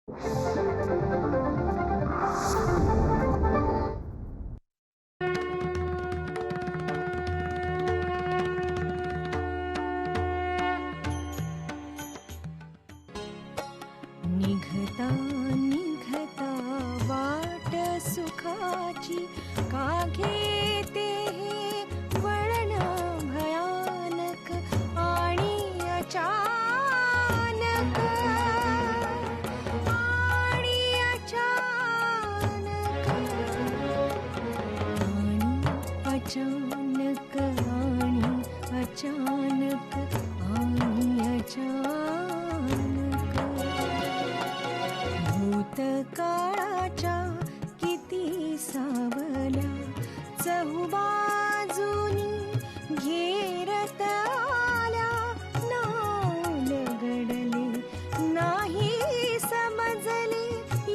निघता निघता वाट सुखाची का घेते हे वळण भयानक आणि अचानक आणि अचानक अचानक अचानक भूतकाळाच्या किती सावल्या चहुबाजूनी घेरत आल्या नाव लगडले नाही समजले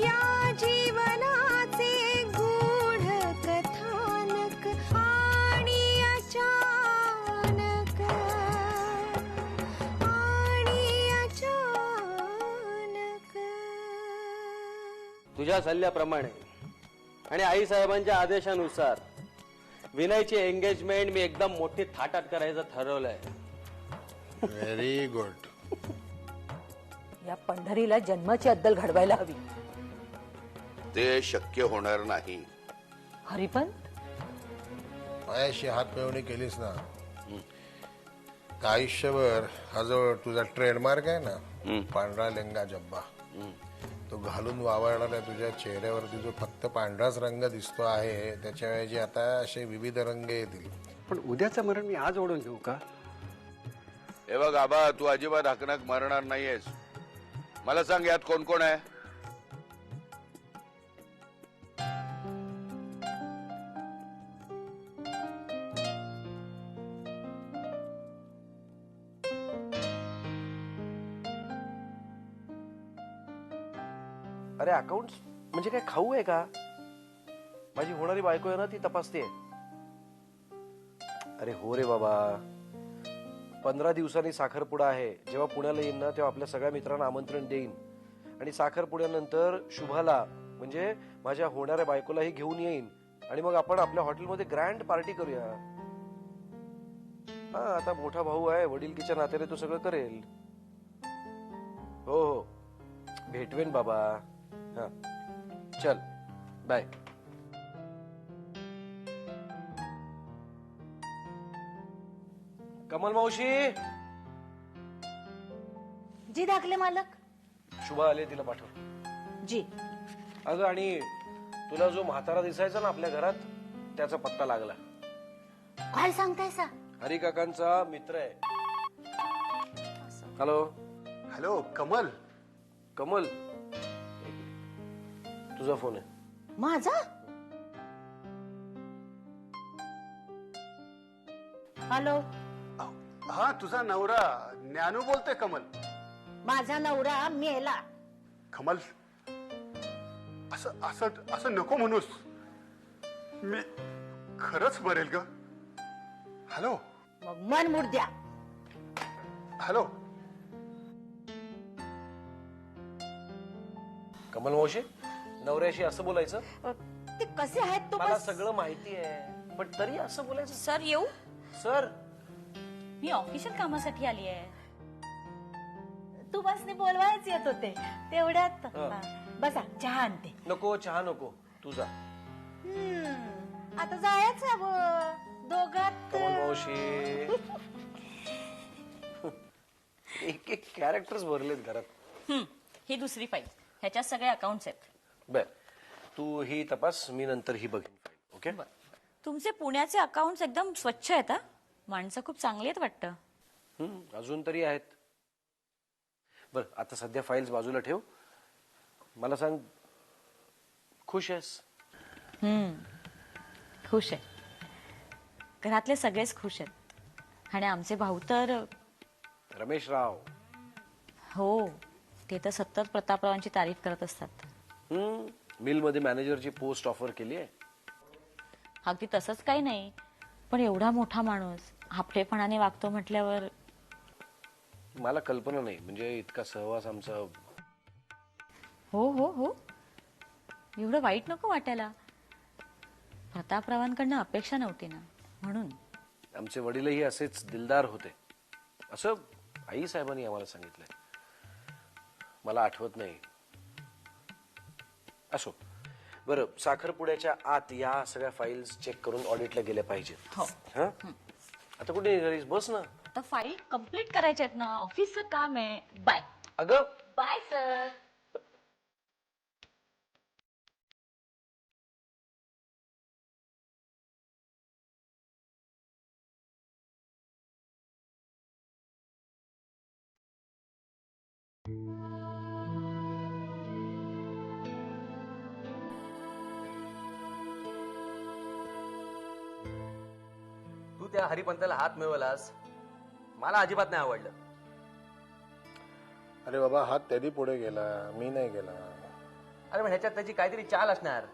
या जीवनाचे गूढ कथानक आणि अचानक तुझ्या सल्ल्याप्रमाणे आणि आई साहेबांच्या आदेशानुसार विनयची एंगेजमेंट मी एकदम मोठी थाटात करायचं ठरवलंय. Very good. या पंढरीला जन्माची अद्दल घडवायला हवी. ते शक्य होणार नाही. हरिपंत, माझ्याशी हात मिळवणी केलीस ना, आयुष्यभर हा जो तुझा ट्रेडमार्क आहे ना, पांढरा लेंगा जब्बा, तो घालून वावरणाऱ्या तुझ्या चेहऱ्यावरती जो फक्त पांढराच रंग दिसतो आहे, त्याच्याऐवजी आता असे विविध रंग येतील. पण उद्याचं मरण मी आज ओढून घेऊ का? हे बघ आबा, तू अजिबात हकनाक मरणार नाहीयेस. मला सांग, यात कोण कोण आहे? अरे अकाउंट म्हणजे काय खाऊ आहे का? माझी होणारी बायको आहे ना, ती तपासते. अरे हो रे बाबा, 15 दिवसांनी साखरपुडा आहे. जेव्हा पुण्याला येईन ना, तेव्हा आपल्या सगळ्या मित्रांना आमंत्रण देईन आणि साखरपुड्यानंतर शुभाला म्हणजे माझ्या होणाऱ्या बायकोलाही घेऊन येईन आणि मग आपण आपल्या हॉटेलमध्ये ग्रँड पार्टी करूया. हा, आता मोठा भाऊ आहे, वडीलकीच्या नात्याने तो सगळं करेल. हो हो, भेटवेन बाबा. हा, चल बाय. कमल मावशी. जी दाखले मालक. शुभा आले, तिला पाठव. जी. अगं, आणि तुला जो म्हातारा दिसायचा ना आपल्या घरात, त्याचा पत्ता लागला. काय सांगताय सा? हरी काकांचा मित्र आहे. हॅलो. हॅलो कमल. कमल, तुझा फोन आहे. माझा? हॅलो. हा, तुझा नवरा ज्ञानू बोलतोय. कमल, माझा नवरा मेला. कमल, असं असं असं नको म्हणूस. मी खरंच मरेल ग. हॅलो. मग मन मुर्द्या. हॅलो. कमल मावशी, नवऱ्याशी असं बोलायचं? ते कसे आहेत तो? मला सगळं माहिती आहे, पण तरी असं बोलायचं? सर येऊ? सर, मी ऑफिशियल कामासाठी आली आहे. तू बसने बोलवायच येत होते तेवढ्यात. बसा, चहा आणते. नको चहा नको, तू जा. आता जायचं हवं दोघात. कमल मावशी, एक एक कॅरेक्टर्स भरलेत घरात. ही दुसरी फाईल, ह्याच्यात सगळे अकाउंट्स आहेत. बर, तू ही तपास, मी नंतर ही बघेन फाईल. ओके. तुमचे पुण्याचे अकाउंट्स एकदम स्वच्छ आहेत. माणसं खूप चांगली आहेत वाटतं. अजून तरी आहेत. बर, आता सध्या फाईल्स बाजूला ठेव. मला सांग, खुश आहेस? खुश आहे. घरातले सगळेच खुश आहेत. आणि आमचे भाऊ तर. रमेश राव. हो, ते तर सतत प्रतापरावांची तारीफ करत असतात. मिल मध्ये मॅनेजरची पोस्ट ऑफर केली आहे. अगदी तसंच काही नाही, पण एवढा मोठा माणूस हापठेपणाने वागतो म्हटल्यावर. मला कल्पना नाही, म्हणजे इतका सहवास आमचा. हो हो हो, एवढं वाईट नको वाटायला. प्रतापरावांकडनं अपेक्षा नव्हती ना, म्हणून. आमचे वडीलही असेच दिलदार होते, असं आई साहेबांनी आम्हाला सांगितलंय. मला आठवत नाही. असो, बरं, साखरपुड्याच्या आत या सगळ्या फाईल्स चेक करून ऑडिटला गेल्या पाहिजेत. हो. हं? आता कुठे निघालीस? बस ना. आता फाईल कम्प्लीट करायच्या आहेत ना, ऑफिसचं काम आहे. बाय अगं, बाय सर. तू त्या हरिपंताला हात मिळवलास, मला अजिबात नाही आवडलं. अरे बाबा, हात त्यांनी पुढे गेला, मी नाही गेला. अरे पण ह्याच्यात त्याची काहीतरी चाल असणार.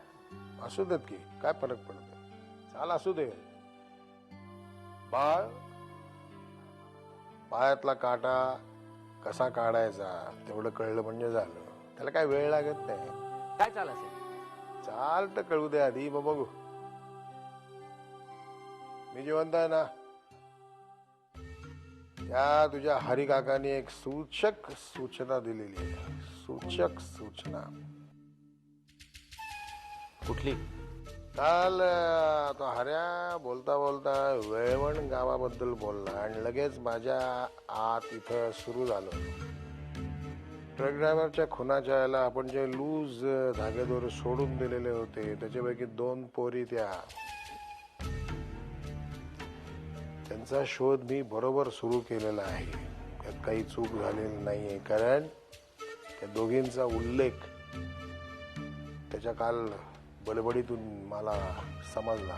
असू देत की, काय फरक पडतो. चाल असू दे. बाळ, पायातला काटा कसा काढायचा तेवढं कळलं म्हणजे झालं. त्याला काय वेळ लागत नाही. काय चाल असेल? चाल तर कळू दे आधी, मग बघू. मी जिवंत आहे ना. या तुझ्या हरी काकांनी एक सूचक सूचना दिलेली आहे. सूचक सूचना. कुठली? काल तो हऱ्या बोलता बोलता वेळवण गावाबद्दल बोलला आणि लगेच माझ्या आत इथं सुरू झालं. ट्रक ड्रायव्हरच्या खुनाच्या याला आपण जे लूज धागेदोर सोडून दिलेले होते त्याच्यापैकी 2 पोरी त्यांचा शोध मी बरोबर सुरू केलेला आहे. त्यात काही चूक झालेली नाहीये, कारण त्या दोघींचा उल्लेख त्याच्या काल बडबडीतून मला समजला.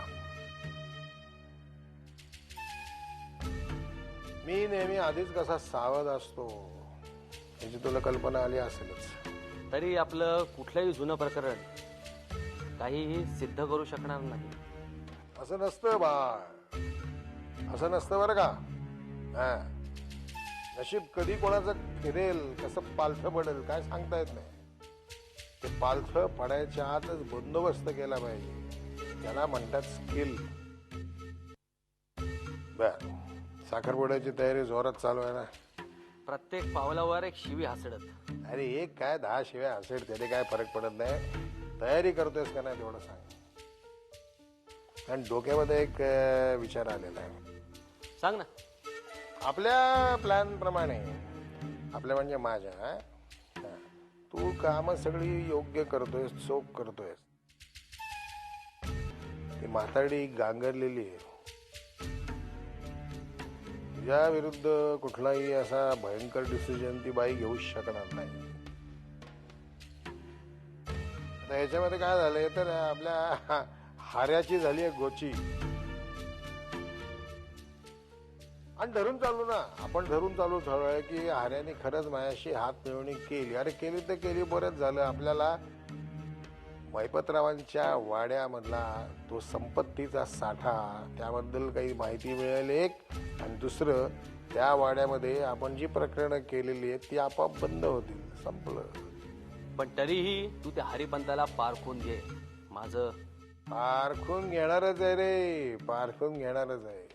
मी नेहमी आधीच कसा सावध असतो याची तुला कल्पना आली असेलच. तरी आपलं कुठलंही जुनं प्रकरण काहीही सिद्ध करू शकणार नाही. असं नसतं बाळ, असं नसतं बरं का. नशीब कधी कोणाचं फिरेल, कसं पालथं पडेल काय सांगता येत नाही. ते पालथं पडायच्या आतच बंदोबस्त केला पाहिजे. त्याला म्हणतात स्किल. बर, साखरपुड्याची तयारी जोरात चालू आहे ना. प्रत्येक पावलावर एक शिवी हसडत. अरे एक काय 10 शिव्या असेल त्याने काय फरक पडत नाही. तयारी करतोयस का नाही तेवढं सांग. कारण डोक्यामध्ये एक विचार आलेला आहे. सांग ना. आपल्या प्लॅन प्रमाणे, आपल्या म्हणजे माझ्या, तू काम सगळी योग्य करतोयस, चोख करतोयस. ती म्हातारडी गांगरलेली आहे. तुझ्या विरुद्ध कुठलाही असा भयंकर डिसिजन ती बाई घेऊ शकणार नाही. आता याच्यामध्ये काय झालंय तर आपल्या हाऱ्याची झाली आहे गोची. आणि धरून चालू ना, आपण धरून चालू ठरवूया की हाऱ्याने खरंच माझ्याशी हात मिळवणी केली. अरे केली तर केली, बरंच झालं. आपल्याला मैपतरावांच्या वाड्यामधला तो संपत्तीचा साठा त्याबद्दल काही माहिती मिळेल एक, आणि दुसरं त्या वाड्यामध्ये आपण जी प्रकरणं केलेली आहेत ती आपोआप बंद होतील. संपलं. पण तरीही तू त्या हरिपंताला पारखून घे. माझं पारखून घेणारच आहे रे, पारखून घेणारच आहे.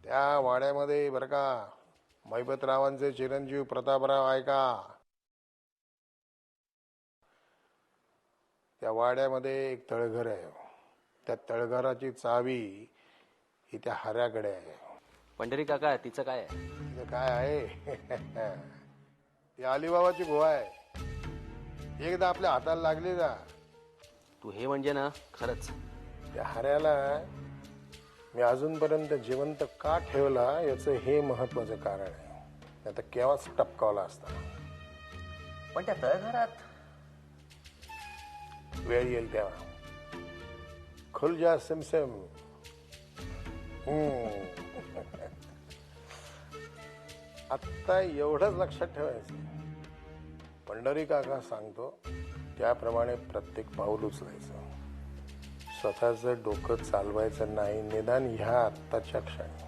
त्या वाड्यामध्ये बरं का, मैपतरावांचे चिरंजीव प्रतापराव आहे का, त्या वाड्यामध्ये एक तळघर आहे. त्या तळघराची चावी ही त्या हऱ्याकडे आहे. पंढरी काका, तिचं काय आहे? तिचं काय आहे ती अलिबाबाची गुहा आहे. एकदा आपल्या हाताला लागली ना. तू हे म्हणजे ना खरंच. त्या हऱ्याला मी अजूनपर्यंत जिवंत का ठेवला याचं हे महत्वाचं कारण आहे. नाही तर केव्हाच टपकावला असता. पण त्या तळघरात वेळ येईल तेव्हा. खुल जा सिमसिम. आत्ता एवढंच लक्षात ठेवायचं, पंढरी काका सांगतो त्याप्रमाणे प्रत्येक पाऊल उचलायचं. स्वतःचं डोकं चालवायचं नाही, निदान ह्या आत्ताच्या क्षणी.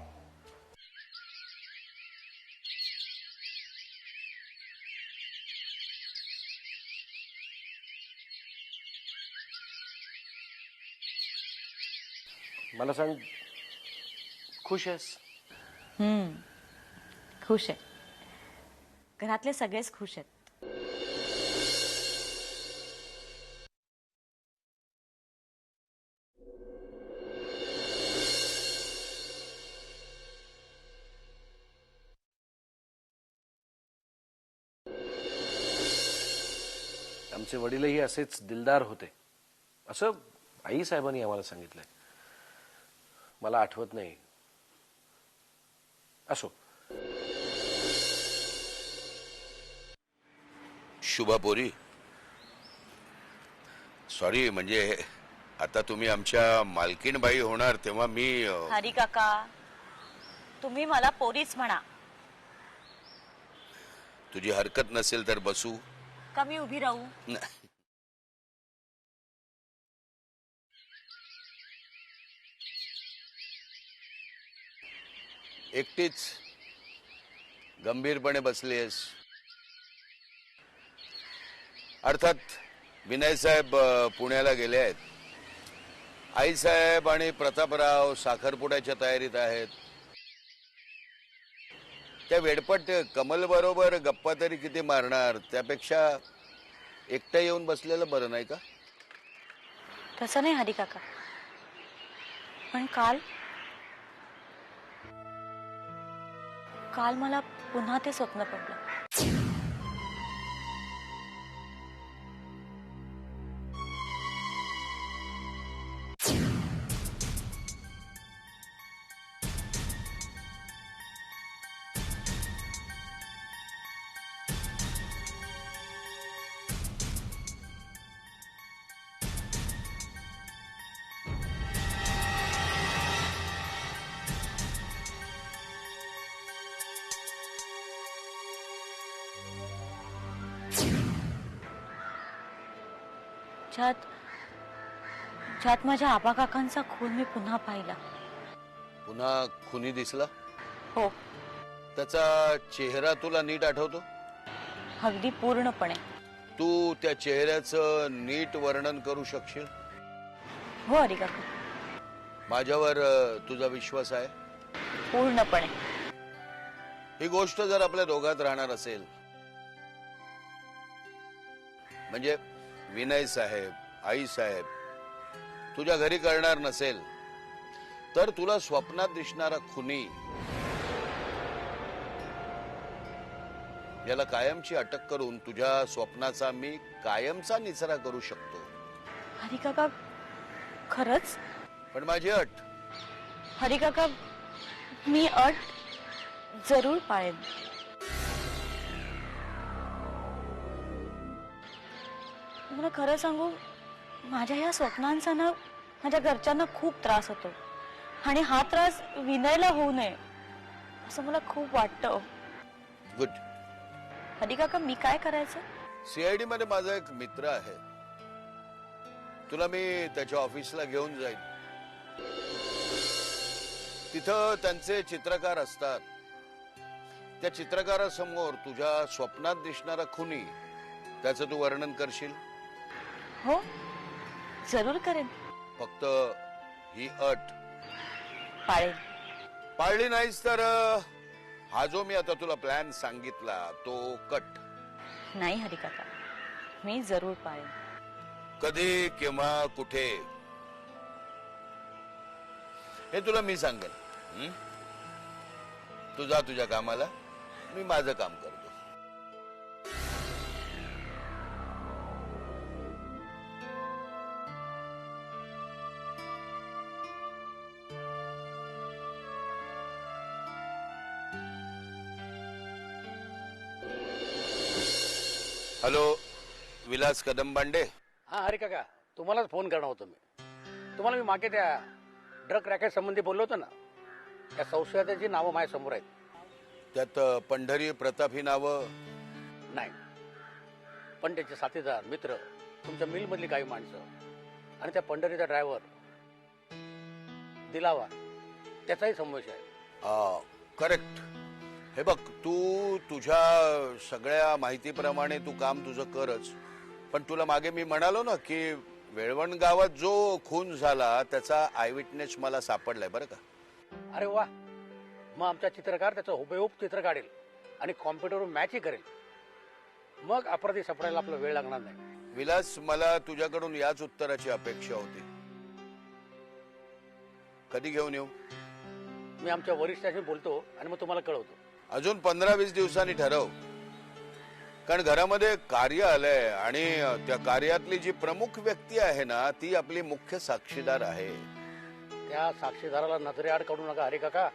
मला सांग, खुश आहेस? खुश आहे. घरातले सगळेच खुश आहेत. आमचे वडीलही असेच दिलदार होते, असं आई साहेबांनी आम्हाला सांगितलंय. मला आठवत नाही. असो. शुभा पोरी, सॉरी, म्हणजे आता तुम्ही आमच्या मालकीणबाई होणार तेव्हा मी हरी काका, तुम्ही मला पोरीच म्हणा. तुझी हरकत नसेल तर बसू? का मी उभी राहू? एकटीच गंभीरपणे बसलीस. अर्थात विनय साहेब पुण्याला गेले आहेत. आई साहेब आणि प्रतापराव साखरपुड्याच्या तयारीत आहेत. त्या वेडपट कमल बरोबर गप्पा तरी किती मारणार, त्यापेक्षा एकटं येऊन बसलेलं बरं नाही का? तसं नाही हरी काका, पण काल मला पुन्हा ते स्वप्न पडलं. ज्यात माझ्या आबा काकांचा खून मी पुन्हा पाहिला. पुन्हा खुनी दिसला? हो, त्याचा चेहरा तुला नीट आठवतो? अगदी पूर्णपणे. तू त्या चेहऱ्याचं नीट वर्णन करू शकशील? हो हरी काका, माझ्यावर तुझा विश्वास आहे? पूर्णपणे. ही गोष्ट जर आपल्या दोघात राहणार असेल, म्हणजे विनय साहेब, आई साहेब तुझ्या घरी करणार नसेल, तर तुला स्वप्नात दिसणारा खुनी याला कायमची अटक करून तुझ्या स्वप्नाचा मी कायमचा निचरा करू शकतो. हरी काका, खरंच? पण माझी अट. हरी काका, मी अट जरूर पाळेन. मला खरं सांगू, माझ्या या स्वप्नांचा ना माझ्या घरच्यांना खूप त्रास होतो, आणि हा त्रास विनयला होऊ नये असं मला खूप वाटतं. गुड. हरी काका, मी काय करायचं? सीआयडी मध्ये माझा एक मित्र आहे, तुला मी त्याच्या ऑफिसला घेऊन जाईन. तिथं त्यांचे चित्रकार असतात. त्या चित्रकारासमोर तुझ्या स्वप्नात दिसणारा खुनी त्याचं तू वर्णन करशील? हो, जरूर करेन. फक्त ही अट पाळेन. पाळली नाहीस तर हा जो मी आता तुला प्लॅन सांगितला तो कट. नाही हरी काका, मी जरूर पाळेन. कधी किंवा कुठे हे तुला मी सांगेन. तू जा तुझ्या कामाला, मी माझं काम करतो. हॅलो, विलास कदमबांडे. हा हरी काका, तुम्हालाच फोन करणार होतो मी. तुम्हाला मी मागे त्या ड्रग रॅकेट संबंधी बोललो होतो ना, त्या संशयाची नावं माझ्या समोर आहेत. त्यात पंढरी, प्रताप ही नावं नाही, पण त्याचे साथीदार, मित्र, तुमच्या मिल मधली काही माणसं आणि त्या पंढरीचा ड्रायव्हर दिलावा, त्याचाही समावेश आहे. करेक्ट. हे बघ, तू तुझ्या सगळ्या माहितीप्रमाणे तू काम तुझं करच, पण तुला मागे मी म्हणालो ना की वेळवण गावात जो खून झाला त्याचा आय विटनेस मला सापडलाय बरं का. अरे वा, मग आमचा चित्रकार त्याचं हुबेहूब चित्र काढेल आणि कॉम्प्युटरवर मॅचही करेल. मग अपराधी सापडायला आपला वेळ लागणार नाही. विलास, मला तुझ्याकडून याच उत्तराची अपेक्षा होती. कधी घेऊन येऊ? मी आमच्या वरिष्ठाशी बोलतो आणि मग तुम्हाला कळवतो. अजून 15-20 दिवसांनी ठरव, कारण घरामध्ये कार्य आलंय आणि त्या कार्यातली जी प्रमुख व्यक्ती आहे ना ती आपली मुख्य साक्षीदार आहे. त्या साक्षीदाराला नजरेआड काढू नका हरे काका.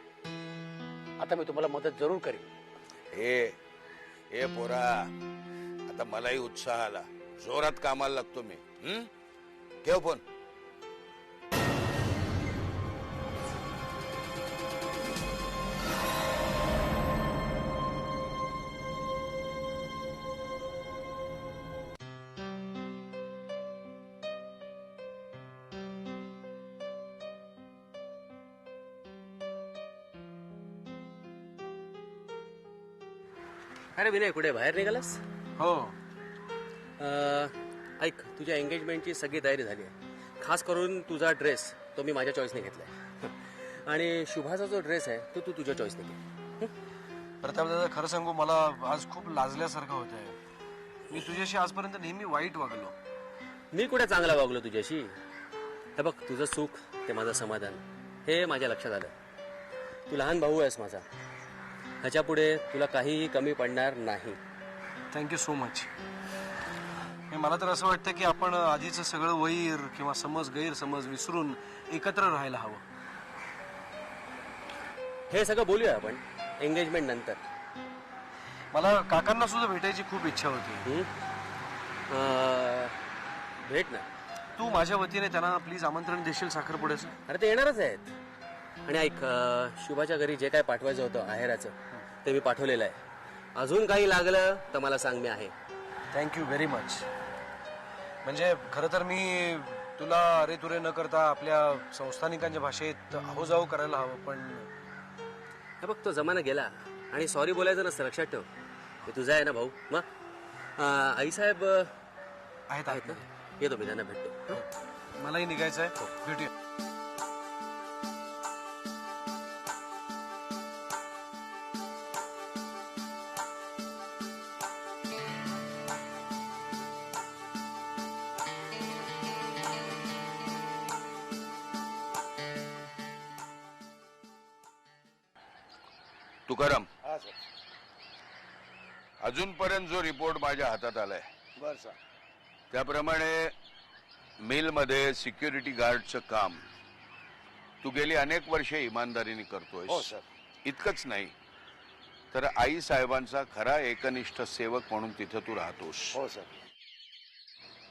आता मी तुम्हाला मदत जरूर करेन. हे पोरा, आता मलाही उत्साह आला. जोरात कामाला लागतो मी. ठेव फोन. अरे विनय, कुठे बाहेर निघालास? हो. ऐक, तुझ्या एंगेजमेंटची सगळी तयारी झाली आहे. खास करून तुझा ड्रेस तो मी माझ्या चॉईसने घेतलाय आणि शुभाचा जो ड्रेस आहे तो तू तुझ्या चॉईसने घे. प्रताप दादा, खरं सांगू, मला आज खूप लाजल्यासारखं होत आहे. मी तुझ्याशी आजपर्यंत नेहमी वाईट वागलो. मी कुठे चांगला वागलो तुझ्याशी? हे बघ, तुझं सुख ते माझं समाधान हे माझ्या लक्षात आलं. तू लहान भाऊ आहेस माझा. ह्याच्या पुढे तुला काहीही कमी पडणार नाही. Thank you so much. मला तर असं वाटतं की आपण आधीचं सगळं वैर किंवा गैरसमज विसरून एकत्र राहायला हवं. हे सगळं बोलूया आपण एंगेजमेंट नंतर. मला काकांना सुद्धा भेटायची खूप इच्छा होती. भेट ना. तू माझ्या वतीने त्यांना प्लीज आमंत्रण देशील साखरपुड्याचं? अरे ते येणारच आहेत. आणि ऐक, शुभाच्या घरी जे काय पाठवायचं होतं आहेराचं ते मी पाठवलेलं आहे. अजून काही लागलं तर मला सांग, मी आहे. Thank you very much. म्हणजे खरं तर मी तुला अरे तुरे न करता आपल्या संस्थानिकांच्या भाषेत अहोजाहो करायला हवं, पण हे बघ, तो जमाना गेला आणि सॉरी बोलायचं नसतं, लक्षात ठेव. हे तुझा आहे ना भाऊ. मग आईसाहेब आहेत ना? येतो मी, त्यांना भेटतो. मलाही निघायचं आहे. भेटूया. तुकाराम, अजूनपर्यंत जो रिपोर्ट माझ्या हातात आलाय त्याप्रमाणे मिलमध्ये सिक्युरिटी गार्डचं काम तू गेली अनेक वर्षे इमानदारीने करतोय. हो सर. इतकंच नाही तर आई साहेबांचा खरा एकनिष्ठ सेवक म्हणून तिथं तू राहतोस. हो सर.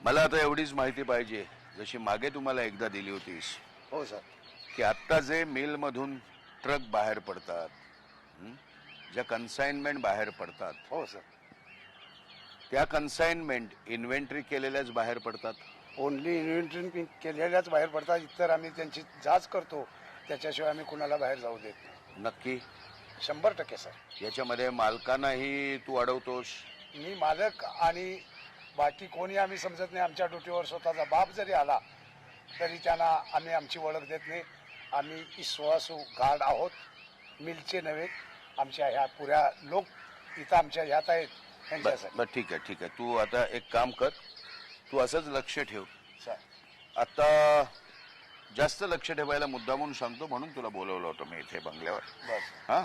मला आता एवढीच माहिती पाहिजे, जशी मागे तुम्हाला एकदा दिली होतीस. हो सर. की आत्ता जे मिल मधून ट्रक बाहेर पडतात, ज्या कन्साइनमेंट बाहेर पडतात, हो सर, त्या कन्साइनमेंट इन्व्हेंटरी केलेल्याच बाहेर पडतात. ओनली इन्व्हेंटरी केलेल्याच बाहेर पडतात. इतर आम्ही त्यांची जाच करतो, त्याच्याशिवाय आम्ही कुणाला बाहेर जाऊ देत नाही. नक्की? 100% सर. याच्यामध्ये मालकांनाही तू अडवतोस? मी मालक आणि बाकी कोणी आम्ही समजत नाही. आमच्या ड्युटीवर स्वतःचा बाप जरी आला तरी त्यांना आम्ही आमची ओळख देत नाही. आम्ही विश्वासू गार्ड आहोत, मिलचे नव्हे. आमच्या ह्या पुऱ्या लोक इथं आमच्या ह्यात आहेत त्यांच्यासाठी. बरं, ठीक आहे. तू आता एक काम कर, तू असंच लक्ष ठेव. सर, आता जास्त लक्ष ठेवायला मुद्दामून सांगतो म्हणून तुला बोलवलं होतं मी इथे बंगल्यावर. बस. हा,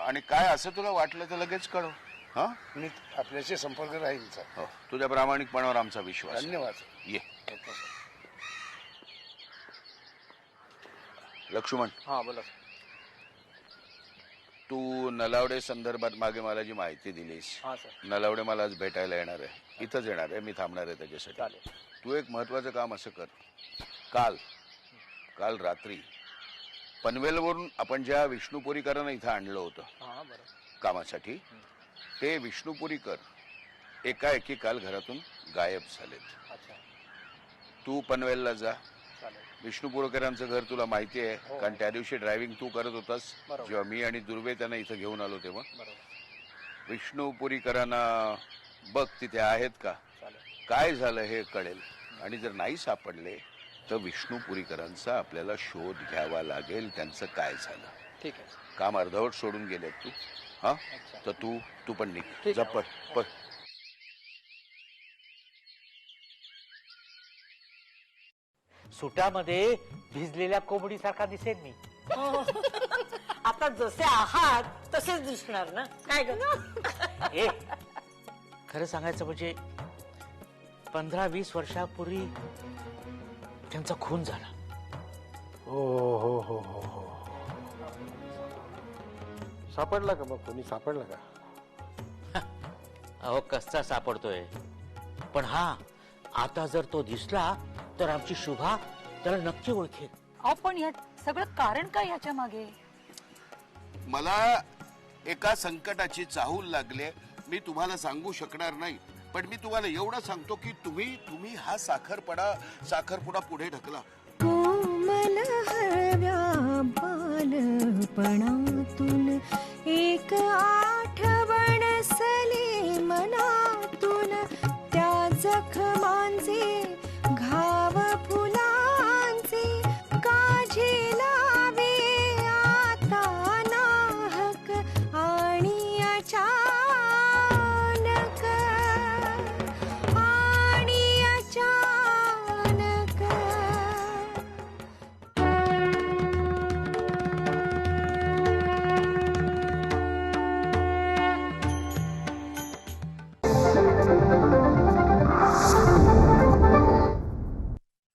आणि काय असं तुला वाटलं तर लगेच कळव. हा, मी आपल्याशी संपर्क राहील सर. हो, तुझ्या प्रामाणिकपणावर आमचा विश्वास. धन्यवाद. ये. येतो सर. लक्ष्मण, हा बोला. तू नलावडे संदर्भात मागे मला जी माहिती दिलीस, हा सर. नलावडे मला आज भेटायला येणार आहे. इथंच येणार आहे, मी थांबणार आहे त्याच्यासाठी. तू एक महत्वाचं काम असं कर, काल रात्री पनवेलवरून आपण ज्या विष्णुपुरीकरांना इथं आणलं होतं कामासाठी, ते विष्णुपुरीकर एकाएकी काल घरातून गायब झालेत. तू पनवेलला जा. विष्णुपुरीकरांचं घर तुला माहिती आहे, कारण त्या दिवशी ड्रायव्हिंग तू करत होतास जेव्हा मी आणि दुर्वे त्यांना इथं घेऊन आलो तेव्हा. विष्णुपुरीकरांना बघ तिथे आहेत का, काय झालं हे कळेल. आणि जर नाही सापडले तर विष्णुपुरीकरांचा आपल्याला शोध घ्यावा लागेल. त्यांचं काय झालं. ठीक आहे. काम अर्धवट सोडून गेले तू. हा तर तू पण निघ. जा पळ. सुटामध्ये भिजलेल्या कोंबडीसारखा दिसेल मी. आता जसे आहात तसेच दिसणार ना काय ग. ए खरं सांगायचं म्हणजे 15-20 वर्षापूर्वी त्यांचा खून झाला. हो. सापडला का मग कोणी सापडला का? अहो कसा सापडतोय. पण हा आता जर तो दिसला तर आमची शुभा त्याला नक्की ओळखेल. अहो पण यात सगळं कारण काय याच्या मागे. मला एका संकटाची चाहूल लागले. मी तुम्हाला सांगू शकणार नाही, पण मी तुम्हाला एवढं सांगतो की तुम्ही हा साखरपुडा पुढे ढकला. कोमल हळव्या बालपणातून एक